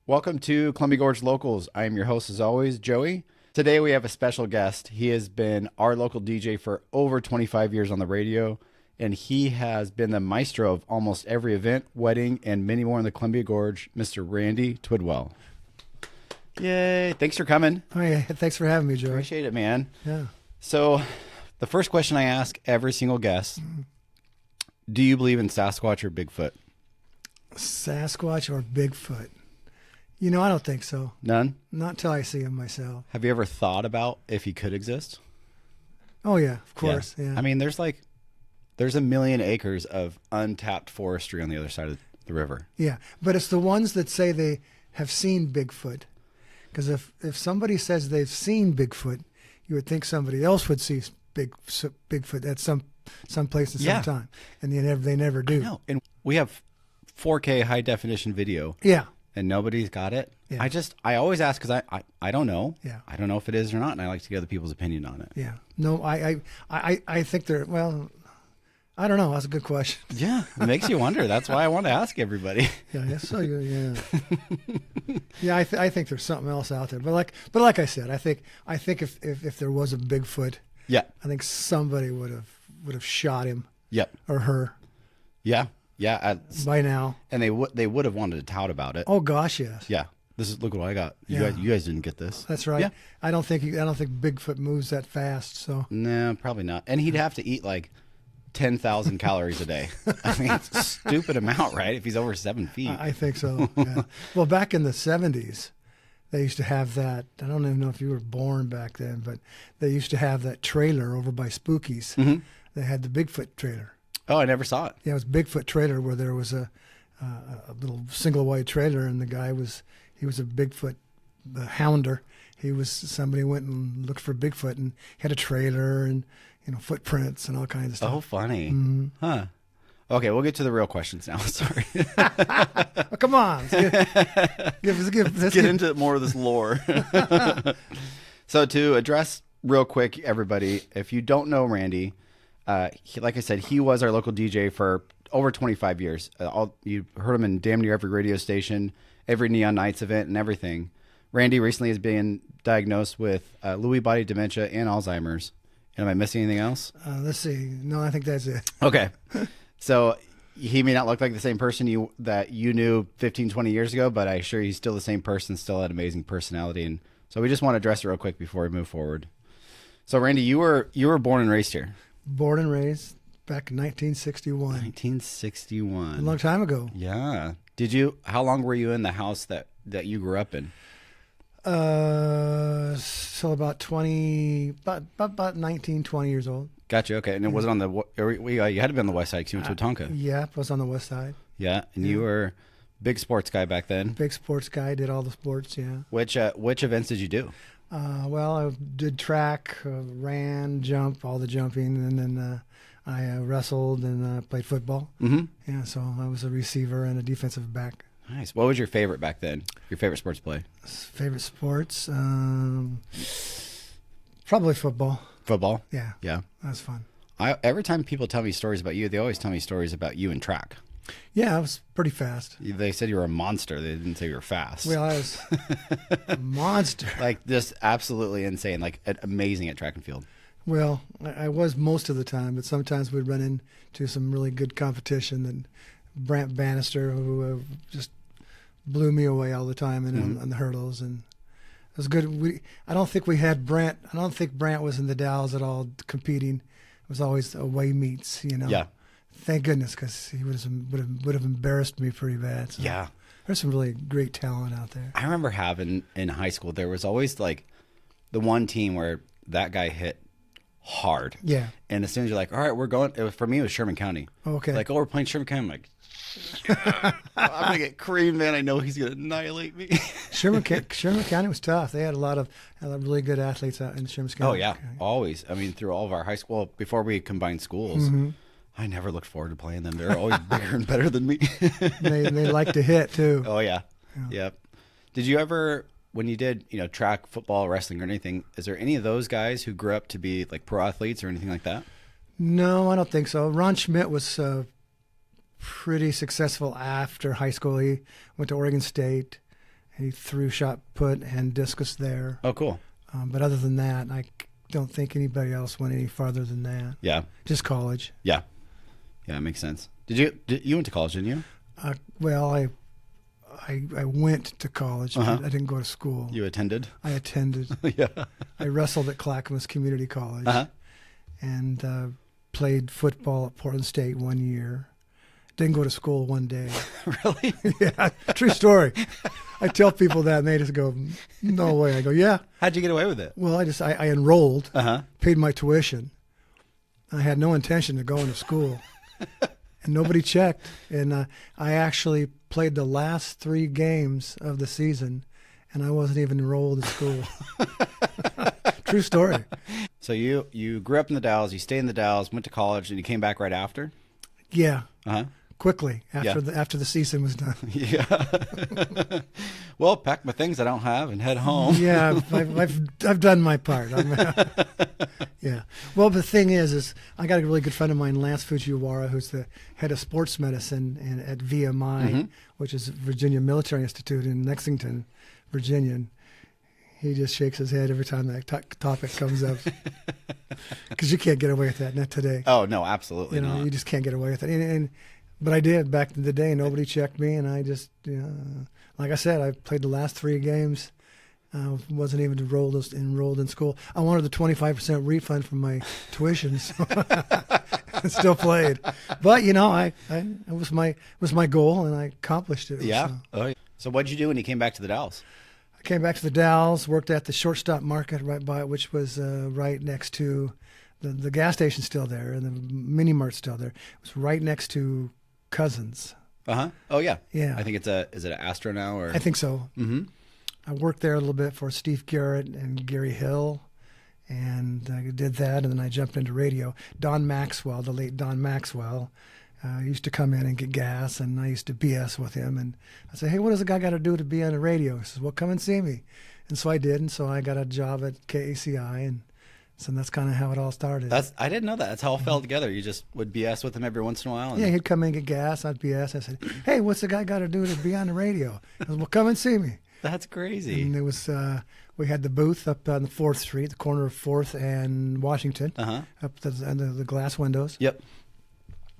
Welcome to Columbia Gorge Locals. I am your host, as always, Joey. Today we have a special guest. He has been our local DJ for over 25 years on the radio, and he has been the maestro of almost every event, wedding, and many more in the Columbia Gorge, Mr. Randy Twidwell. Yay. Thanks for coming. Oh, yeah. Thanks for having me, Joey. Appreciate it, man. Yeah. So the first question I ask every single guest, do you believe in Sasquatch or Bigfoot? Sasquatch or Bigfoot? You know, I don't think so. None? Not until I see him myself. Have you ever thought about if he could exist? Oh, yeah, of course. Yeah. I mean, there's 1 million acres of untapped forestry on the other side of the river. Yeah, but it's the ones that say they have seen Bigfoot. Because if somebody says they've seen Bigfoot, you would think somebody else would see Bigfoot at some place at some time. And they never do. I know. And we have 4K high definition video. Yeah. And nobody's got it. Yeah. I always ask because I don't know. Yeah. I don't know if it is or not, and I like to get other people's opinion on it. Yeah. No, I think they're, well, I don't know. That's a good question. Yeah. It makes you wonder. That's why I want to ask everybody. Yeah. So yeah. Yeah. I think there's something else out there. But like I said, I think if there was a Bigfoot, Yeah. I think somebody would have shot him. Yep. Or her. Yeah. Yeah. By now. And they would have wanted to tout about it. Oh gosh, yes. Yeah. Look what I got. You guys didn't get this. That's right. Yeah. I don't think Bigfoot moves that fast. So no, probably not. And he'd have to eat like 10,000 calories a day. I mean, it's a stupid amount, right? If he's over 7 feet. I think so. Yeah. Well, back in the 70s, they used to have that. I don't even know if you were born back then, but they used to have that trailer over by Spookies. Mm-hmm. They had the Bigfoot trailer. Oh, I never saw it. Yeah, it was Bigfoot trailer where there was a little single wide trailer, and the guy was a Bigfoot hounder. Somebody went and looked for Bigfoot and had a trailer and footprints and all kinds of stuff. Oh, funny. Mm-hmm. Huh. Okay, we'll get to the real questions now. Sorry. Oh, come on. Let's get into more of this lore. So to address real quick, everybody, if you don't know Randy, like I said, he was our local DJ for over 25 years. You heard him in damn near every radio station, every Neon Nights event, and everything. Randy recently has been diagnosed with Lewy body dementia and Alzheimer's. Am I missing anything else? Let's see. No, I think that's it. Okay. So he may not look like the same person that you knew 15, 20 years ago, but I'm sure he's still the same person, still had amazing personality. And so we just want to address it real quick before we move forward. So Randy, you were born and raised here. Born and raised back in 1961. 1961. A long time ago. Yeah. How long were you in the house that you grew up in? So about 19, 20 years old. Gotcha. Okay. And it wasn't on you had to be on the west side because you went to Wetumpka. Yeah, it was on the west side. Yeah. And you were a big sports guy back then. Big sports guy, did all the sports, yeah. Which events did you do? Well, I did track, ran, jump, all the jumping, and then I wrestled and played football. Mm-hmm. Yeah, so I was a receiver and a defensive back. Nice. What was your favorite back then? Your favorite sports play? Favorite sports? Probably football. Football? Yeah. Yeah. That was fun. Every time people tell me stories about you, they always tell me stories about you in track. Yeah, I was pretty fast. They said you were a monster. They didn't say you were fast. Well, I was a monster. Like just absolutely insane, like amazing at track and field. Well, I was most of the time, but sometimes we'd run into some really good competition. And Brant Bannister, who just blew me away all the time on the hurdles, and it was good. I don't think we had Brant. I don't think Brant was in the Dalles at all competing. It was always away meets, Yeah. Thank goodness, because he would have embarrassed me pretty bad. So yeah. There's some really great talent out there. I remember having in high school, there was always like the one team where that guy hit hard. Yeah. And as soon as you're like, all right, we're going. For me, it was Sherman County. Okay. Like, we're playing Sherman County. I'm like, I'm going to get creamed, man. I know he's going to annihilate me. Sherman County was tough. They had a lot of really good athletes out in Sherman County. Oh, yeah. Always. I mean, through all of our high school, before we combined schools, I never looked forward to playing them. They're always bigger and better than me. They like to hit, too. Oh, yeah. Yep. Did you ever, when you did, track, football, wrestling, or anything, is there any of those guys who grew up to be like pro athletes or anything like that? No, I don't think so. Ron Schmidt was pretty successful after high school. He went to Oregon State He threw shot put and discus there. Oh, cool. But other than that, I don't think anybody else went any farther than that. Yeah. Just college. Yeah. Yeah, it makes sense. You went to college, didn't you? Well, I went to college. Uh-huh. I didn't go to school. You attended? I attended. Yeah. I wrestled at Clackamas Community College. Uh-huh. And played football at Portland State 1 year. Didn't go to school one day. Really? Yeah, true story. I tell people that, and they just go, "No way." I go, "Yeah." How'd you get away with it? Well, I enrolled, Uh-huh. paid my tuition. I had no intention of going to school, and nobody checked. And I actually played the last 3 games of the season, and I wasn't even enrolled in school. True story. So you grew up in the Dalles, you stayed in the Dalles, went to college, and you came back right after? Yeah. Uh-huh. Quickly after the season was done. Yeah. Well, pack my things I don't have and head home. Yeah, I've done my part. Yeah. Well, the thing is I got a really good friend of mine, Lance Fujiwara, who's the head of sports medicine at VMI, which is Virginia Military Institute in Lexington, Virginia. And he just shakes his head every time that topic comes up, because you can't get away with that, not today. Oh no, absolutely not. You just can't get away with it. But I did back in the day. Nobody checked me, and I just, like I said, I played the last 3 games. Wasn't even enrolled in school. I wanted the 25% refund from my tuition, so I still played. But it was my goal, and I accomplished it. Yeah. So. Oh, yeah. So what'd you do when you came back to the Dalles? I came back to the Dalles, worked at the shortstop market right by it, which was right next to the gas station's still there, and the mini mart's still there. It was right next to Cousins. Uh-huh. Oh, yeah. Yeah. I think is it an Astro now? Or I think so. Mm-hmm. I worked there a little bit for Steve Garrett and Gary Hill, and I did that, and then I jumped into radio. Don Maxwell, the late Don Maxwell, used to come in and get gas, and I used to BS with him. And I said, "Hey, what does a guy got to do to be on the radio?" He says, "Well, come and see me." And so I did, and so I got a job at KACI, and so that's kind of how it all started. I didn't know that. That's how it fell together. You just would BS with him every once in a while. Yeah, he'd come in and get gas. I'd BS. I said, "Hey, what's the guy got to do to be on the radio?" He says, "Well, come and see me." That's crazy. And it was we had the booth up on the 4th Street, the corner of 4th and Washington, up under the glass windows. Yep.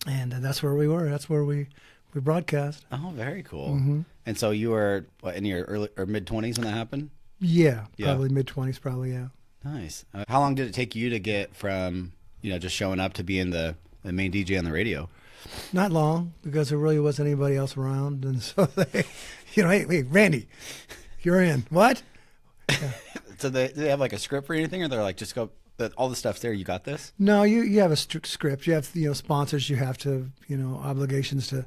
And that's where we were. That's where we broadcast. Oh, very cool. Mm-hmm. And so you were in your early or mid-20s when that happened? Yeah, probably mid-20s, probably, yeah. Nice. How long did it take you to get from, just showing up to being the main DJ on the radio? Not long, because there really wasn't anybody else around. And so they, hey, Randy, you're in. What? Yeah. So do they have like a script or anything, or they're like, just go, all the stuff's there, you got this? No, you have a script. You have, sponsors. You have to, obligations to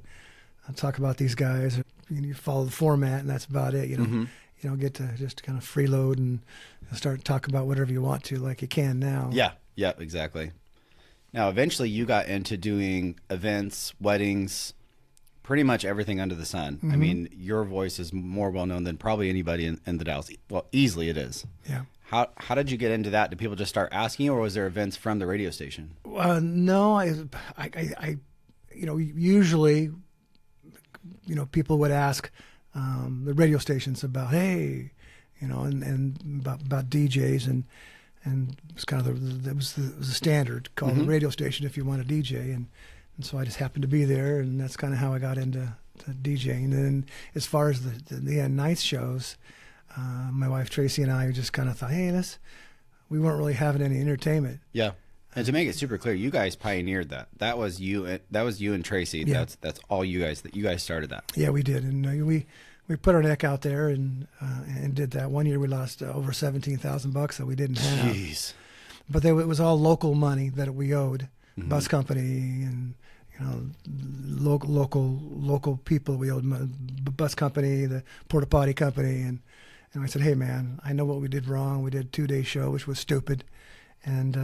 talk about these guys. You follow the format, and that's about it. Mm-hmm. You don't get to just kind of freeload and start talking about whatever you want to, like you can now. Yeah, exactly. Now, eventually you got into doing events, weddings, pretty much everything under the sun. Mm-hmm. I mean, your voice is more well-known than probably anybody in the Dalles. Well, easily it is. Yeah. How did you get into that? Did people just start asking you, or was there events from the radio station? No, I usually, people would ask the radio stations about, hey, and about DJs, and it was kind of it was a standard, call the radio station if you want to DJ, and so I just happened to be there, and that's kind of how I got into DJing. And then as far as the night shows, my wife Tracy and I just kind of thought, hey, we weren't really having any entertainment. Yeah. And to make it super clear, you guys pioneered that. That was you and Tracy. Yeah. That's all you guys, that you guys started that. Yeah, we did. And we put our neck out there and did that. One year we lost over $17,000 that we didn't have. Jeez. But it was all local money that we owed. Mm-hmm. Bus company and local people we owed. Bus company, the porta potty company, and I said, hey man, I know what we did wrong. We did a 2-day show, which was stupid, and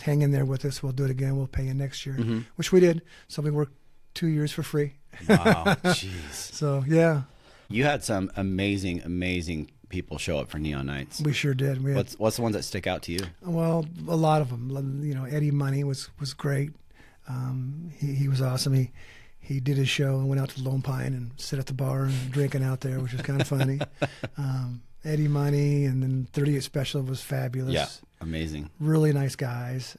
hang in there with us. We'll do it again. We'll pay you next year, which we did. So we worked 2 years for free. Wow, jeez. So yeah, you had some amazing people show up for Neon Nights. we sure did. What's the ones that stick out to you? Well, a lot of them. Eddie Money was great. He was awesome. he did his show and went out to Lone Pine and sit at the bar and drinking out there, which was kind of funny. Eddie Money and then 38 Special was fabulous. Yeah, amazing. Really nice guys.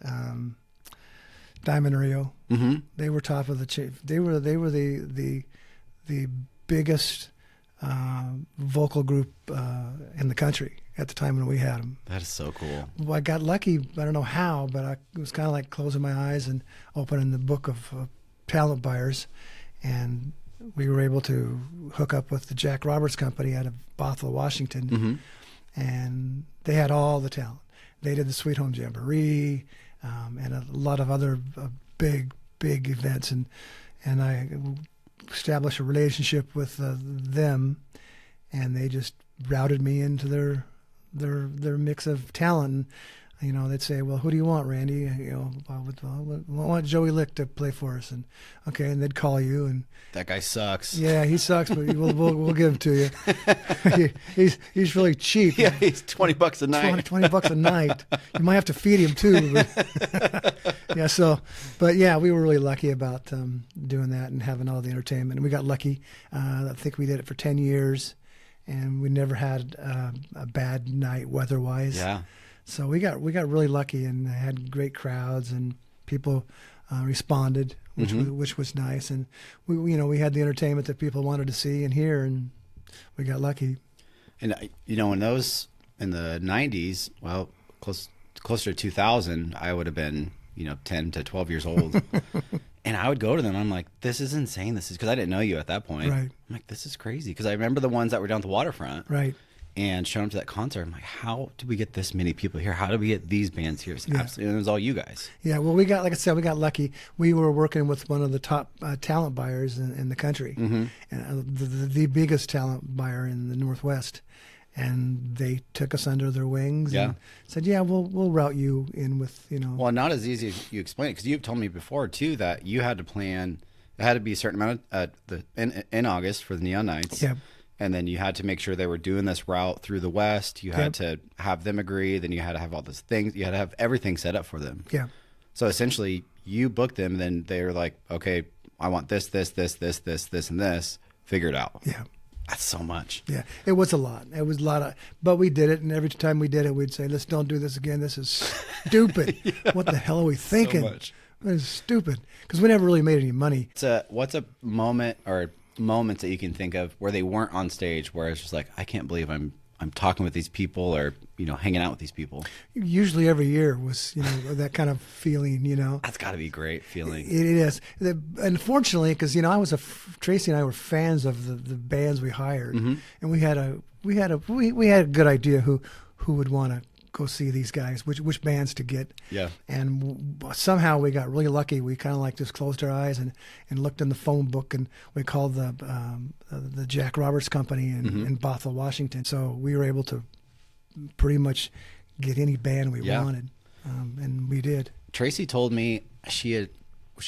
Diamond Rio. Mm-hmm. They were top of the chief. They were the biggest vocal group in the country at the time when we had them. That is so cool. Well, I got lucky. I don't know how, but it was kind of like closing my eyes and opening the book of talent buyers, and we were able to hook up with the Jack Roberts Company out of Bothell, Washington, Mm-hmm. and they had all the talent. They did the Sweet Home Jamboree and a lot of other big events, and I established a relationship with them, and they just routed me into their mix of talent. And, you know, they'd say, "Well, who do you want, Randy?" You know, I want Joey Lick to play for us, and okay, and they'd call you, and That guy sucks. yeah, he sucks, but we'll give him to you. he's really cheap. Yeah, he's $20 a night. $20 a night. You might have to feed him too. But yeah. So, but yeah, we were really lucky about doing that and having all the entertainment. And we got lucky. I think we did it for 10 years, and we never had a bad night weather-wise. Yeah. So we got really lucky and had great crowds, and people responded, which was nice. And we had the entertainment that people wanted to see and hear, and we got lucky. And in the 90s, well, closer to 2000, I would have been 10 to 12 years old. And I would go to them. I'm like, this is insane. This is because I didn't know you at that point. Right. I'm like, this is crazy. Because I remember the ones that were down at the waterfront. Right. And showing up to that concert. I'm like, how did we get this many people here? How did we get these bands here? Yeah. Absolutely, it was all you guys. Yeah, well, like I said, we got lucky. We were working with one of the top talent buyers in the country, and the biggest talent buyer in the Northwest. And they took us under their wings and said, "Yeah, we'll route you in with Well, not as easy as you explain it, because you've told me before too that you had to plan. It had to be a certain amount of in August for the Neon Nights. Yeah. And then you had to make sure they were doing this route through the West. You had to have them agree. Then you had to have all these things. You had to have everything set up for them. Yeah. So essentially, you booked them. Then they were like, okay, I want this, and this. Figure it out. Yeah. That's so much. Yeah. It was a lot. It was a lot but we did it. And every time we did it, we'd say, let's don't do this again. This is stupid. What the hell are we thinking? So much. It was stupid. Because we never really made any money. What's a moment or moments that you can think of where they weren't on stage, where it's just like, I can't believe I'm talking with these people, or hanging out with these people? Usually every year was that kind of feeling. That's got to be a great feeling. It is. Unfortunately, because Tracy and I were fans of the bands we hired, and we had a good idea who would want to go see these guys, which bands to get. Yeah. And somehow we got really lucky. We kind of like just closed our eyes and looked in the phone book, and we called the Jack Roberts Company in Bothell, Washington. So we were able to pretty much get any band we wanted, and we did. Tracy told me she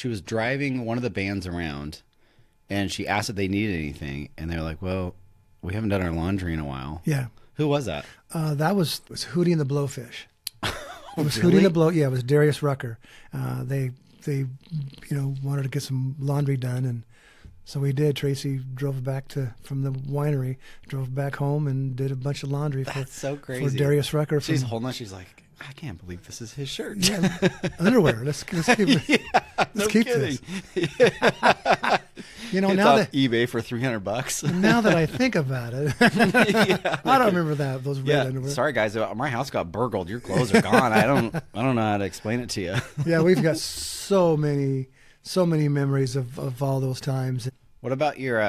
was driving one of the bands around, and she asked if they needed anything, and they're like, "Well, we haven't done our laundry in a while." Yeah. Who was that? That was Hootie and the Blowfish. It was Really? Hootie and the Blow. Yeah, it was Darius Rucker. They wanted to get some laundry done, and so we did. Tracy drove back from the winery, drove back home, and did a bunch of laundry. That's so crazy. For Darius Rucker. She's holding on. She's like, I can't believe this is his shirt. Yeah, underwear. Let's keep it. Let's keep this. Yeah. Now on that eBay for $300. Now that I think about it, I don't remember those red underwear. Sorry guys, my house got burgled. Your clothes are gone. I don't know how to explain it to you. Yeah, we've got so many memories of all those times. What about your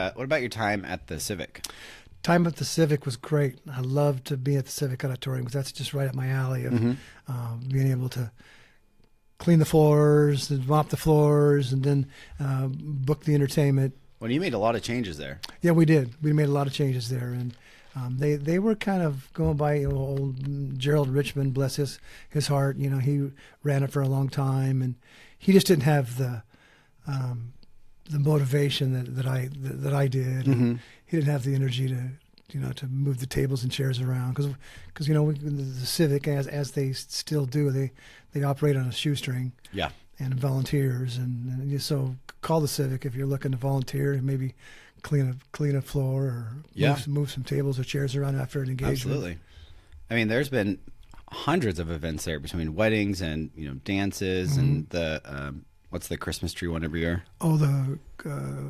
time at the Civic? Time at the Civic was great. I loved to be at the Civic Auditorium because that's just right up my alley of being able to clean the floors and mop the floors and then book the entertainment. Well, you made a lot of changes there. Yeah, we did. We made a lot of changes there, and they were kind of going by old Gerald Richmond, bless his heart. He ran it for a long time, and he just didn't have the motivation that I did. And he didn't have the energy to move the tables and chairs around because the Civic, as they still do, they operate on a shoestring. Yeah. And volunteers, and so call the Civic if you're looking to volunteer and maybe clean a floor or move some tables or chairs around after an engagement. Absolutely. I mean, there's been hundreds of events there between weddings and dances and the what's the Christmas tree one every year? Oh, the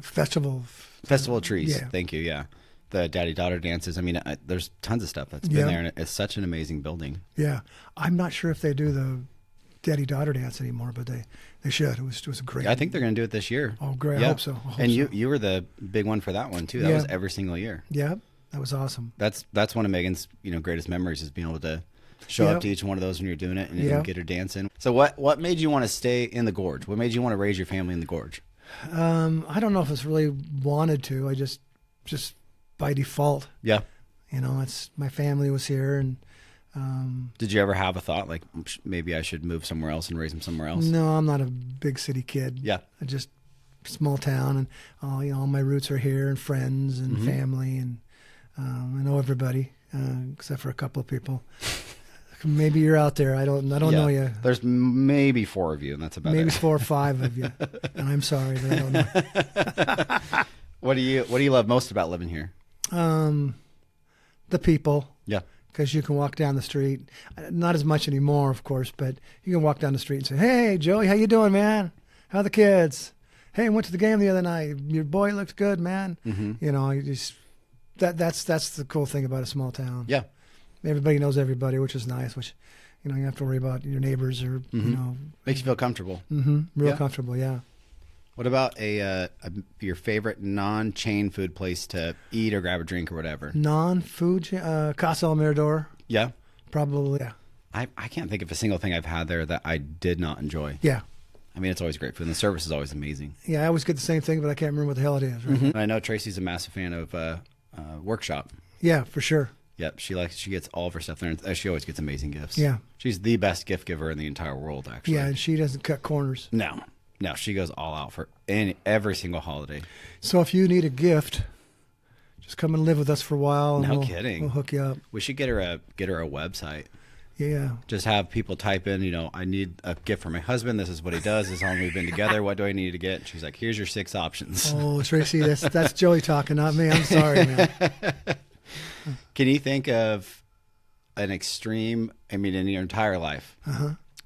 festival of trees. Yeah. Thank you. Yeah, the daddy-daughter dances. I mean, there's tons of stuff that's been there, and it's such an amazing building. Yeah, I'm not sure if they do the daddy-daughter dance anymore, but they should. It was a great. I think they're going to do it this year. Oh, great! Yeah. I hope so. And you were the big one for that one too. That was every single year. Yeah, that was awesome. That's one of Megan's greatest memories is being able to show up to each one of those when you're doing it and get her dancing. So what made you want to stay in the Gorge? What made you want to raise your family in the Gorge? I don't know if it's really wanted to. I just by default. Yeah. It's my family was here, and did you ever have a thought like maybe I should move somewhere else and raise them somewhere else? No, I'm not a big city kid. Yeah. I just small town, and all my roots are here, and friends and family, and I know everybody except for a couple of people. Maybe you're out there. I don't know you. There's maybe 4 of you, and that's about maybe it. 4 or 5 of you. And I'm sorry, but I don't know. What do you love most about living here? The people. Yeah. Because you can walk down the street, not as much anymore, of course, but you can walk down the street and say, "Hey, Joey, how you doing, man? How are the kids? Hey, I went to the game the other night. Your boy looked good, man." You just that's the cool thing about a small town. Yeah. Everybody knows everybody, which is nice. Which, you don't have to worry about your neighbors or makes you feel comfortable. Real comfortable. Yeah. What about your favorite non-chain food place to eat or grab a drink or whatever? Non-food, Casa El Mirador. Yeah. Probably. Yeah. I can't think of a single thing I've had there that I did not enjoy. Yeah. I mean, it's always great food, and the service is always amazing. Yeah, I always get the same thing, but I can't remember what the hell it is. Right? I know Tracy's a massive fan of Workshop. Yeah, for sure. Yep, she gets all of her stuff there, and she always gets amazing gifts. Yeah. She's the best gift giver in the entire world, actually. Yeah, and she doesn't cut corners. No, she goes all out for every single holiday. So if you need a gift, just come and live with us for a while. And No kidding. We'll hook you up. We should get her a website. Yeah. Just have people type in, I need a gift for my husband. This is what he does. This is how long we've been together. What do I need to get? And she's like, here's your 6 options. Oh, Tracy, that's Joey talking, not me. I'm sorry, man. Can you think of an extreme, in your entire life,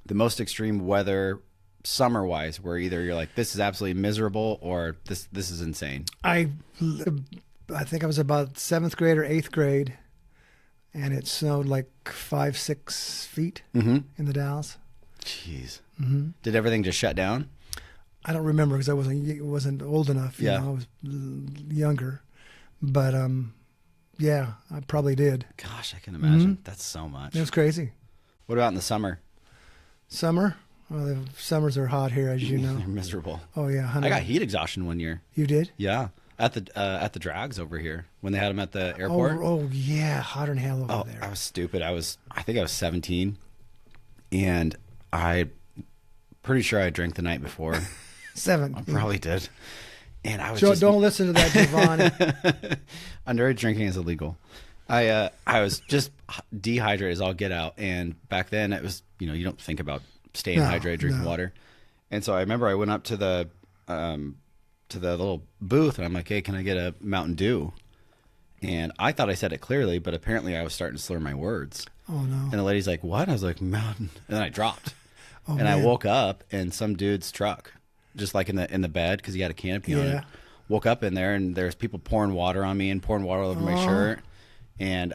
the most extreme weather summer-wise, where either you're like, this is absolutely miserable, or this is insane? I think I was about 7th grade or 8th grade, and it snowed like 5-6 feet in the Dalles. Jeez. Did everything just shut down? I don't remember because I wasn't old enough. I was younger, but yeah, I probably did. Gosh, I can imagine. That's so much. It was crazy. What about in the summer? Summer? Well, the summers are hot here, as you know. They're miserable. Oh yeah, I got heat exhaustion one year. You did? Yeah, at the drags over here when they had them at the airport. Oh yeah, hotter than hell over there. I was stupid. I think I was 17, and I pretty sure I drank the night before. 7. I probably did. And I was don't listen to that, Giovanni. Underage drinking is illegal. I was just dehydrated as all get out, and back then it was you don't think about staying hydrated, drinking water, and so I remember I went up to the little booth and I'm like, hey, can I get a Mountain Dew? And I thought I said it clearly, but apparently I was starting to slur my words. Oh no! And the lady's like, what? I was like, Mountain, and then I dropped, and I woke up in some dude's truck, just like in the bed because he had a canopy on it. Woke up in there and there's people pouring water on me and pouring water all over my shirt. And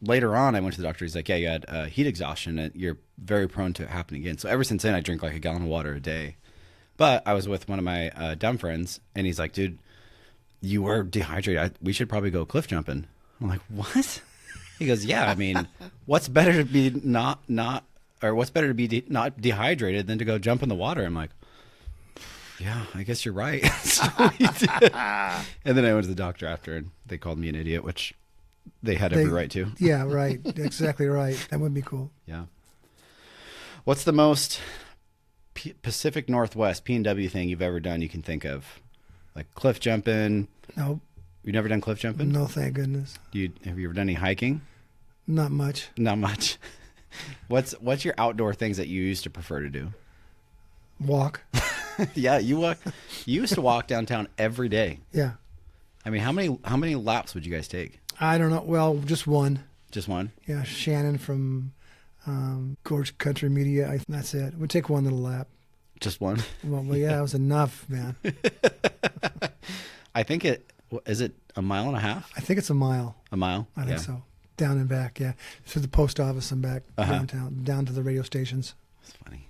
later on, I went to the doctor. He's like, yeah, you had heat exhaustion and you're very prone to it happening again. So ever since then, I drink like a gallon of water a day. But I was with one of my dumb friends, and he's like, dude, you were dehydrated. We should probably go cliff jumping. I'm like, what? He goes, yeah, what's better to be not dehydrated than to go jump in the water? I'm like, yeah, I guess you're right. So we did. And then I went to the doctor after, and they called me an idiot, which they had every right to. Yeah, right. Exactly right. That would be cool. Yeah. What's the most Pacific Northwest P&W thing you've ever done you can think of? Like cliff jumping? Nope. You've never done cliff jumping? No, thank goodness. Have you ever done any hiking? Not much. Not much. What's your outdoor things that you used to prefer to do? Walk. Yeah, you used to walk downtown every day. Yeah. I mean, how many laps would you guys take? I don't know. Well, just one. Just one? Yeah, Shannon from Gorge Country Media. That's it. We'd take one little lap. Just one? Well, yeah, it was enough, man. I think is it a mile and a half? I think it's a mile. A mile? I think so. Down and back, yeah. Through the post office and back downtown, down to the radio stations. That's funny.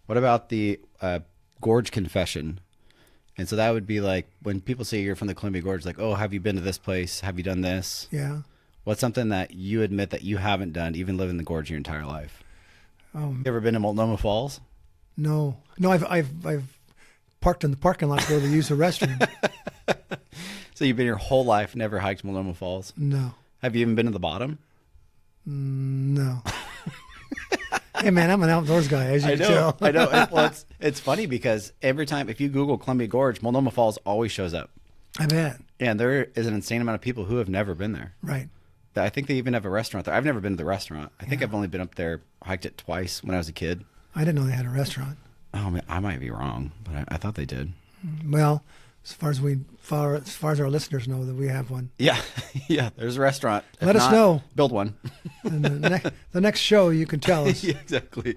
What about the Gorge Confession? And so that would be like when people say you're from the Columbia Gorge, like, oh, have you been to this place? Have you done this? Yeah. What's something that you admit that you haven't done, even living in the Gorge your entire life? You ever been to Multnomah Falls? No. I've parked in the parking lot to go to use the restroom. So you've been your whole life, never hiked Multnomah Falls? No. Have you even been to the bottom? No. Hey, man, I'm an outdoors guy, as you can tell. I know. Well, it's funny because every time, if you Google Columbia Gorge, Multnomah Falls always shows up. I bet. And there is an insane amount of people who have never been there. Right. I think they even have a restaurant there. I've never been to the restaurant. I think I've only been up there, hiked it twice when I was a kid. I didn't know they had a restaurant. Oh, man, I might be wrong, but I thought they did. Well, as far as our listeners know, that we have one. Yeah, yeah. There's a restaurant. Let us know. Build one. And the next show, you can tell us. Yeah, exactly.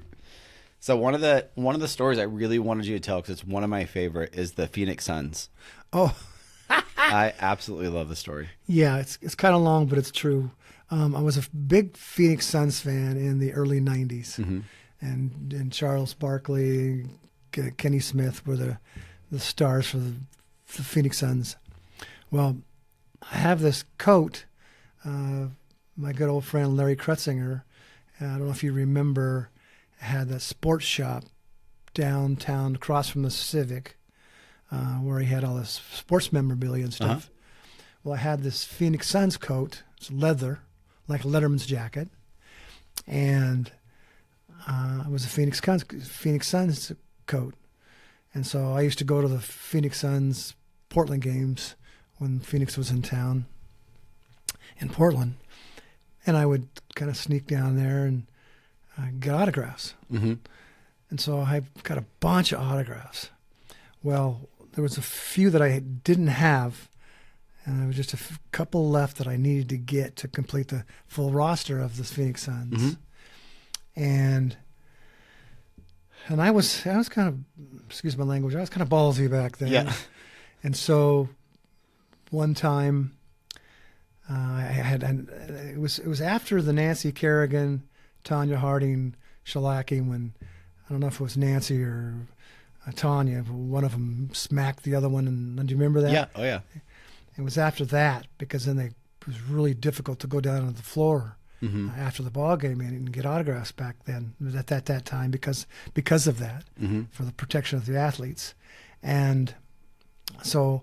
So one of the stories I really wanted you to tell, because it's one of my favorite, is the Phoenix Suns. Oh, I absolutely love the story. Yeah, it's kind of long, but it's true. I was a big Phoenix Suns fan in the early '90s, and Charles Barkley, Kenny Smith were the stars for the Phoenix Suns. Well, I have this coat. My good old friend Larry Krutzinger, I don't know if you remember, had that sports shop downtown across from the Civic, where he had all this sports memorabilia and stuff. Well, I had this Phoenix Suns coat. It's leather, like a Letterman's jacket, and it was a Phoenix Suns coat. And so I used to go to the Phoenix Suns Portland games when Phoenix was in town in Portland, and I would kind of sneak down there and get autographs. And so I got a bunch of autographs. Well, there was a few that I didn't have, and there was just a couple left that I needed to get to complete the full roster of the Phoenix Suns. And I was kind of, excuse my language, I was kind of ballsy back then. Yeah. And so one time it was after the Nancy Kerrigan, Tanya Harding shellacking, when I don't know if it was Nancy or Tanya, but one of them smacked the other one. And do you remember that? Yeah. Oh, yeah. It was after that, because then it was really difficult to go down on the floor after the ball game and get autographs back then at that time because of that, for the protection of the athletes. And so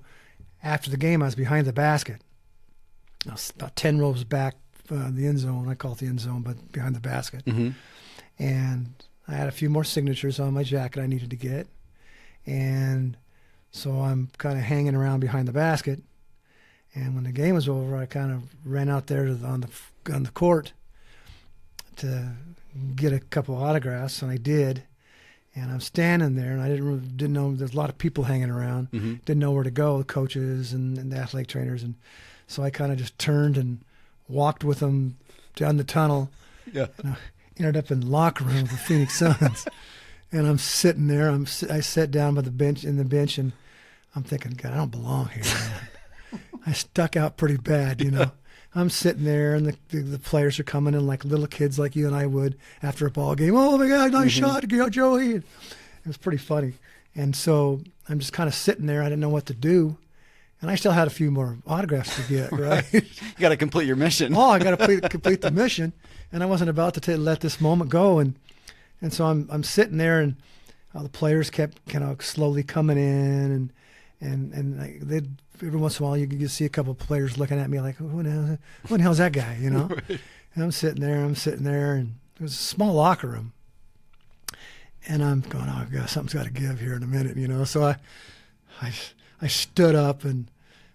after the game, I was behind the basket. I was about 10 rows back the end zone. I call it the end zone, but behind the basket. And I had a few more signatures on my jacket I needed to get. And so I'm kind of hanging around behind the basket. And when the game was over, I kind of ran out there on the court to get a couple of autographs, and I did. And I'm standing there, and I didn't know there's a lot of people hanging around. Didn't know where to go, the coaches and the athletic trainers, and so I kind of just turned and walked with them down the tunnel. Yeah. And I ended up in the locker room with the Phoenix Suns, and I'm sitting there. I sat down by the bench, and I'm thinking, God, I don't belong here, man. I stuck out pretty bad, you know. I'm sitting there, and the players are coming in like little kids, like you and I would after a ball game. Oh my God, nice shot, Joey! It was pretty funny. And so I'm just kind of sitting there. I didn't know what to do, and I still had a few more autographs to get. Right? You got to complete your mission. I got to complete the mission, and I wasn't about to let this moment go. And so I'm sitting there, and the players kept kind of slowly coming in, and they'd. Every once in a while, you see a couple of players looking at me like, who the hell's that guy, you know? Right. And I'm sitting there, and it was a small locker room. And I'm going, oh, God, something's got to give here in a minute, you know? So I stood up and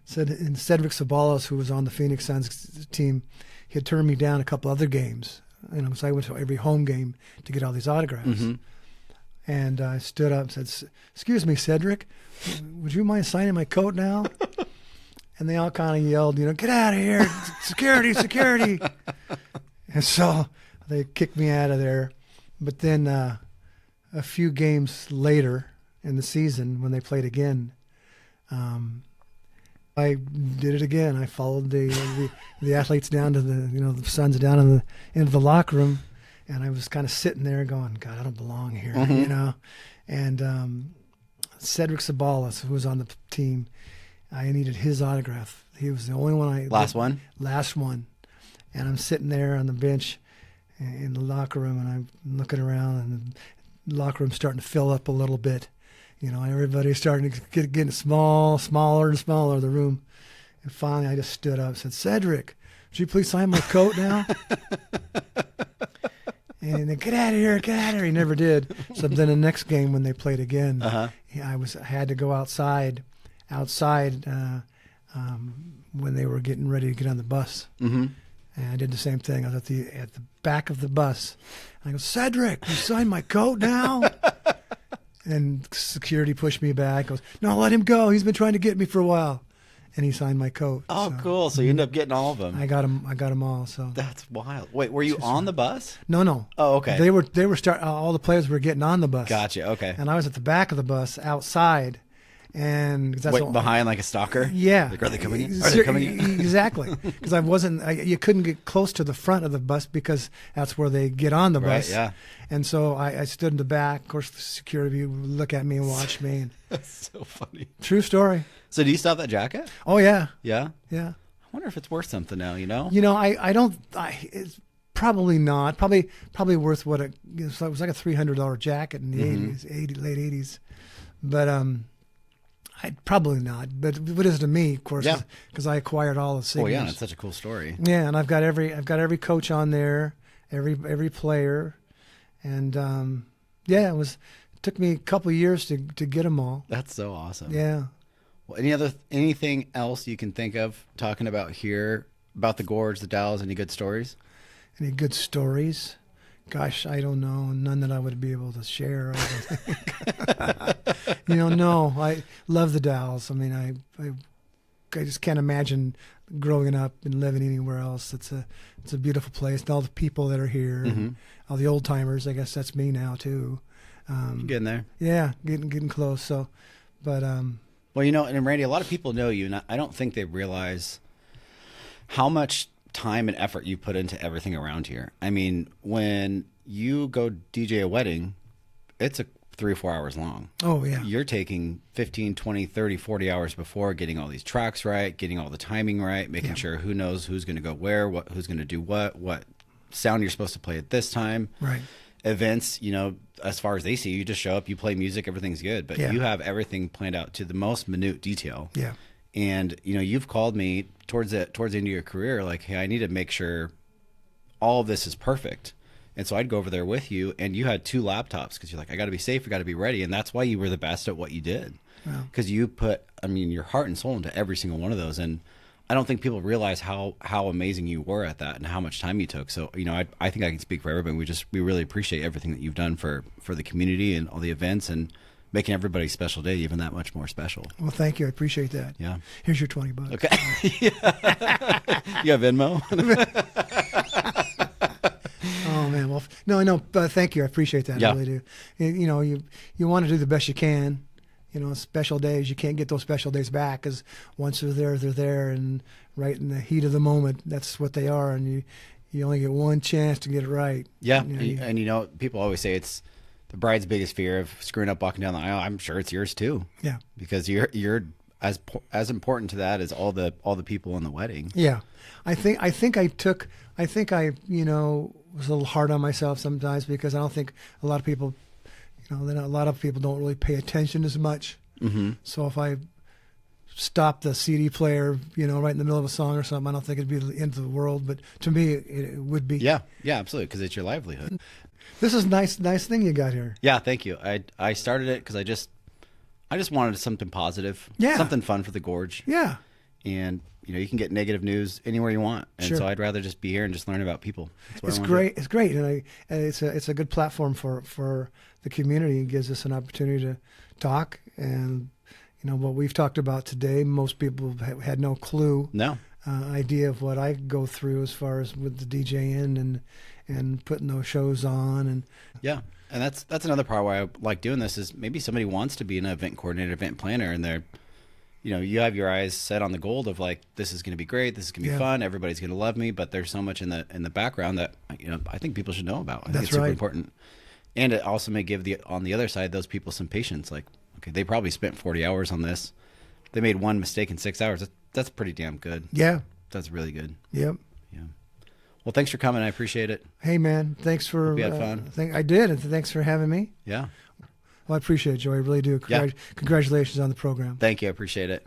said, and Cedric Ceballos, who was on the Phoenix Suns team, he had turned me down a couple other games. You know, so I went to every home game to get all these autographs. And I stood up and said, "Excuse me, Cedric, would you mind signing my coat now?" And they all kind of yelled, "Get out of here. Security, security." And so they kicked me out of there. But then a few games later in the season, when they played again, I did it again. I followed the athletes down to the sons down into the locker room, and I was kind of sitting there going, "God, I don't belong here," And Cedric Sabalas, who was on the team, I needed his autograph. He was the only one Last one? Last one. And I'm sitting there on the bench in the locker room, and I'm looking around, and the locker room's starting to fill up a little bit. Everybody's starting to get smaller and smaller, the room. And finally, I just stood up and said, "Cedric, would you please sign my coat now?" And then, "Get out of here, get out of here." He never did. So then the next game when they played again, I had to go outside when they were getting ready to get on the bus. Mm-hmm. And I did the same thing. I was at the back of the bus. And I go, "Cedric, you sign my coat now?" And security pushed me back. Goes, "No, let him go. He's been trying to get me for a while." And he signed my coat. Oh, cool. So you ended up getting all of them. I got them all. So that's wild. Wait, were you on the bus? No. Oh, okay. They were all the players were getting on the bus. Gotcha. Okay. And I was at the back of the bus outside. And that's behind like a stalker? Yeah. Like, are they coming in? Are they coming in? Exactly. Because you couldn't get close to the front of the bus because that's where they get on the bus. Right, yeah. And so I stood in the back. Of course, the security would look at me and watch me. And that's so funny. True story. So do you still have that jacket? Oh, yeah. Yeah? Yeah. I wonder if it's worth something now, I don't, it's probably not. Probably worth what it was like a $300 jacket in the late 80s. But, probably not, but what is it to me, of course, because I acquired all the signatures. Well, yeah, it's such a cool story. Yeah, and I've got every coach on there, every player, and it took me a couple of years to get them all. That's so awesome. Yeah. Well, anything else you can think of talking about here about the Gorge, the Dalles? Any good stories? Any good stories? Gosh, I don't know. None that I would be able to share. No. I love the Dalles. I mean, I just can't imagine growing up and living anywhere else. It's a beautiful place. And all the people that are here, and all the old timers. I guess that's me now too. Getting there. Yeah, getting close. So, but well, and Randy, a lot of people know you, and I don't think they realize how much time and effort you put into everything around here. I mean, when you go DJ a wedding, it's 3 or 4 hours long. Oh, yeah. You're taking 15, 20, 30, 40 hours before, getting all these tracks right, getting all the timing right, making sure who knows who's going to go where, who's going to do what sound you're supposed to play at this time. Right. Events, as far as they see, you just show up, you play music, everything's good. But you have everything planned out to the most minute detail. Yeah. And you've called me towards the end of your career, like, hey, I need to make sure all of this is perfect. And so I'd go over there with you, and you had 2 laptops because you're like, I got to be safe, I got to be ready, and that's why you were the best at what you did. Because you put, your heart and soul into every single one of those, and I don't think people realize how amazing you were at that and how much time you took. So I think I can speak for everybody. We really appreciate everything that you've done for the community and all the events and making everybody's special day even that much more special. Well, thank you. I appreciate that. Yeah. Here's your $20. Okay. You have Venmo? Oh man. Well, no. Thank you. I appreciate that. Yeah. I really do. You want to do the best you can. Special days, you can't get those special days back because once they're there, and right in the heat of the moment, that's what they are, and you only get one chance to get it right. Yeah. And people always say it's the bride's biggest fear of screwing up walking down the aisle. I'm sure it's yours too. Yeah. Because you're as important to that as all the people in the wedding. Yeah. I think I was a little hard on myself sometimes because I don't think a lot of people, a lot of people don't really pay attention as much. Mm-hmm. So if I stop the CD player, right in the middle of a song or something, I don't think it'd be the end of the world. But to me, it would be. Yeah, absolutely, because it's your livelihood. This is nice thing you got here. Yeah, thank you. I started it because I just wanted something positive, something fun for the Gorge. Yeah. And you can get negative news anywhere you want. And Sure. so I'd rather just be here and just learn about people. That's what I It's wanna great. It's great, and it's a good platform for the community. It gives us an opportunity to talk, and what we've talked about today. Most people had no clue, No. idea of what I go through as far as with the DJing and putting those shows on, and Yeah. And that's another part why I like doing this is maybe somebody wants to be an event coordinator, event planner, and they're, you have your eyes set on the goal of like, this is going to be great. This is going to be Yeah. fun. Everybody's going to love me. But there's so much in the background that, I think people should know about. I think That's it's super right. important. And it also may give on the other side, those people some patience. Like, okay, they probably spent 40 hours on this. They made one mistake in 6 hours. That's pretty damn good. yeah, That's really good. yep. Yeah. Well, thanks for coming. I appreciate it. Hey Hope man, thanks for you had fun. I did, and thanks for having me. Yeah. Well, I appreciate it, Joey. I really do. Yeah. Congratulations on the program. Thank you. I appreciate it.